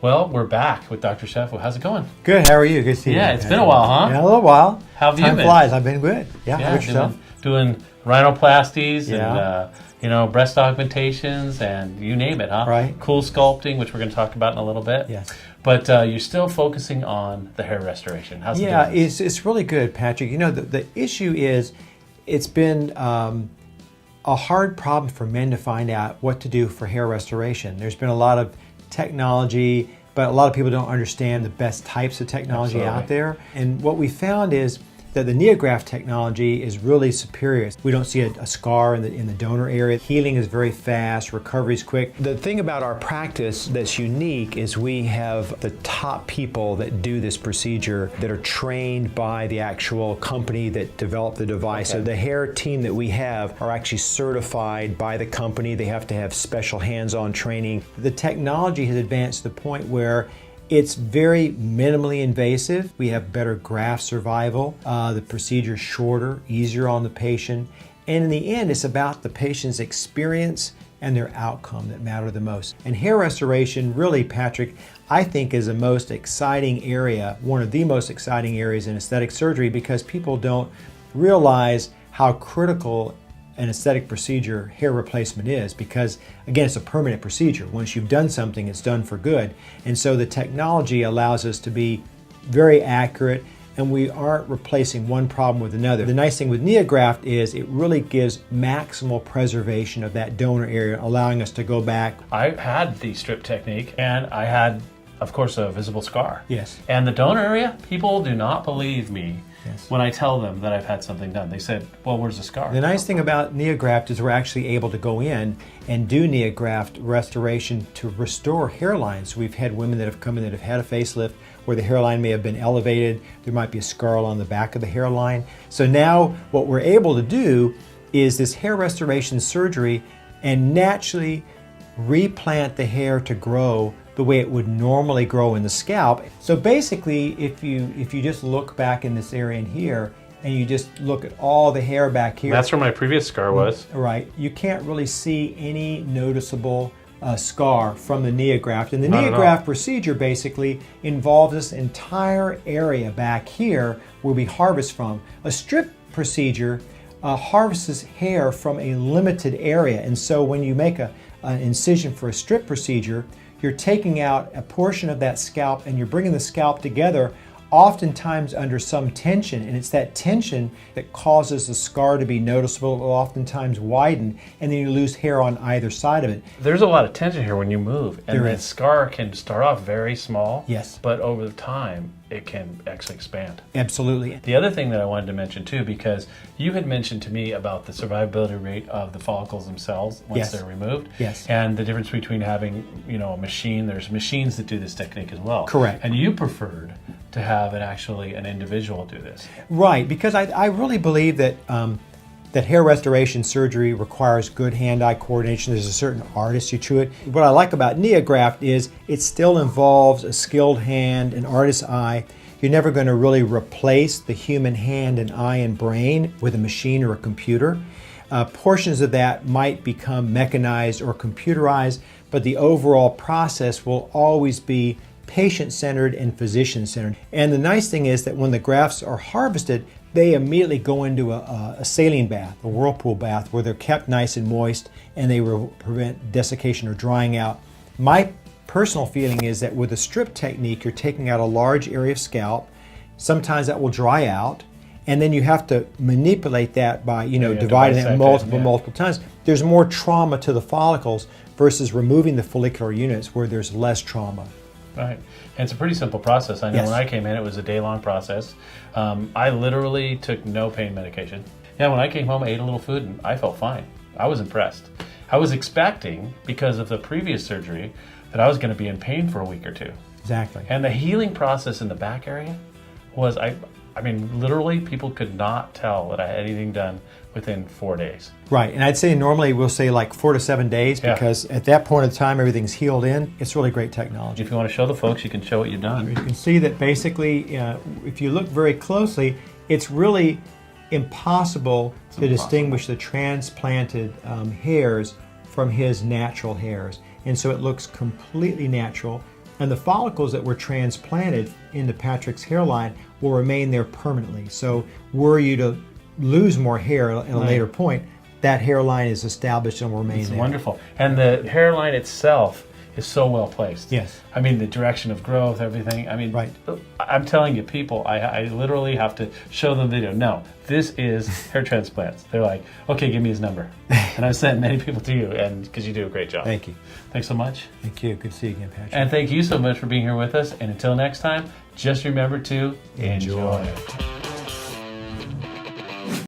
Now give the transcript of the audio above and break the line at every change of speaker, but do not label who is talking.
Well, we're back with Dr. Chaffoo. How's it going?
Good. How are you? Good to see you.
Yeah, it's been a while, huh?
Yeah, a little while.
How have you
Time
been?
flies. I've been good. Yeah. How about yourself?
Doing rhinoplasties
Yeah.
and breast augmentations and you name it, huh?
Right.
Cool sculpting, which we're going to talk about in a little bit.
Yes.
But you're still focusing on the hair restoration. How's it
Yeah,
going?
it's really good, Patrick. You know, the issue is it's been a hard problem for men to find out what to do for hair restoration. There's been a lot of technology, but a lot of people don't understand the best types of technology out there. And what we found is that the NeoGraft technology is really superior. We don't see a scar in the donor area. Healing is very fast, recovery is quick. The thing about our practice that's unique is we have the top people that do this procedure that are trained by the actual company that developed the device.
Okay.
So the hair team that we have are actually certified by the company. They have to have special hands-on training. The technology has advanced to the point where it's very minimally invasive. We have better graft survival. The procedure is shorter, easier on the patient. And in the end, it's about the patient's experience and their outcome that matter the most. And hair restoration, really, Patrick, I think is the most exciting area, one of the most exciting areas in aesthetic surgery, because people don't realize how critical an aesthetic procedure, hair replacement, is, because again, it's a permanent procedure. Once you've done something, it's done for good. And so the technology allows us to be very accurate, and we aren't replacing one problem with another. The nice thing with NeoGraft is it really gives maximal preservation of that donor area, allowing us to go back.
I had the strip technique, and I had, of course, a visible scar.
Yes.
And the donor area, people do not believe me.
Yes.
When I tell them that I've had something done. They said, well, where's the scar?
The nice thing about NeoGraft is we're actually able to go in and do NeoGraft restoration to restore hairlines. We've had women that have come in that have had a facelift where the hairline may have been elevated. There might be a scar on the back of the hairline. So now what we're able to do is this hair restoration surgery and naturally replant the hair to grow the way it would normally grow in the scalp. So basically, if you just look back in this area in here, and you just look at all the hair back here.
That's where my previous scar was.
Right. You can't really see any noticeable scar from the NeoGraft. And the
Not at all.
NeoGraft procedure basically involves this entire area back here where we harvest from. A strip procedure harvests hair from a limited area. And so when you make an incision for a strip procedure, you're taking out a portion of that scalp and you're bringing the scalp together, oftentimes under some tension, and it's that tension that causes the scar to be noticeable. It will oftentimes widen, and then you lose hair on either side of it.
There's a lot of tension here when you move, and
There
that
is.
scar can start off very small,
Yes.
but over time it can actually expand.
Absolutely.
The other thing that I wanted to mention too, because you had mentioned to me about the survivability rate of the follicles themselves once
Yes.
they're removed,
Yes.
and the difference between having a machine. There's machines that do this technique as well.
Correct.
And you preferred to have an individual do this.
Right, because I really believe that that hair restoration surgery requires good hand-eye coordination. There's a certain artistry to it. What I like about NeoGraft is it still involves a skilled hand, an artist's eye. You're never going to really replace the human hand and eye and brain with a machine or a computer. Portions of that might become mechanized or computerized, but the overall process will always be patient-centered and physician-centered. And the nice thing is that when the grafts are harvested, they immediately go into a saline bath, a whirlpool bath, where they're kept nice and moist, and they will prevent desiccation or drying out. My personal feeling is that with a strip technique, you're taking out a large area of scalp. Sometimes that will dry out, and then you have to manipulate that by dividing it multiple times. There's more trauma to the follicles versus removing the follicular units where there's less trauma.
Right. And it's a pretty simple process. I know
Yes.
when I came in, it was a day-long process. I literally took no pain medication. Yeah, when I came home, I ate a little food, and I felt fine. I was impressed. I was expecting, because of the previous surgery, that I was going to be in pain for a week or two.
Exactly.
And the healing process in the back area was, I mean, literally, people could not tell that I had anything done within 4 days.
Right, and I'd say normally we'll say like 4 to 7 days,
Yeah.
because at that point in time everything's healed in. It's really great technology.
If you want to show the folks, you can show what you've done.
You can see that basically, if you look very closely, it's really impossible to distinguish the transplanted hairs from his natural hairs. And so it looks completely natural. And the follicles that were transplanted into Patrick's hairline will remain there permanently. So were you to lose more hair at a later point, that hairline is established and will remain
It's
there.
wonderful. And the hairline itself is so well placed.
Yes.
I mean, the direction of growth, everything. I mean,
Right.
I'm telling you, people, I literally have to show them the video. No, this is hair transplants. They're like, okay, give me his number. And I've sent many people to you, and because you do a great job.
Thank you.
Thanks so much.
Thank you. Good to see you again, Patrick.
And thank you so much for being here with us. And until next time, just remember to enjoy.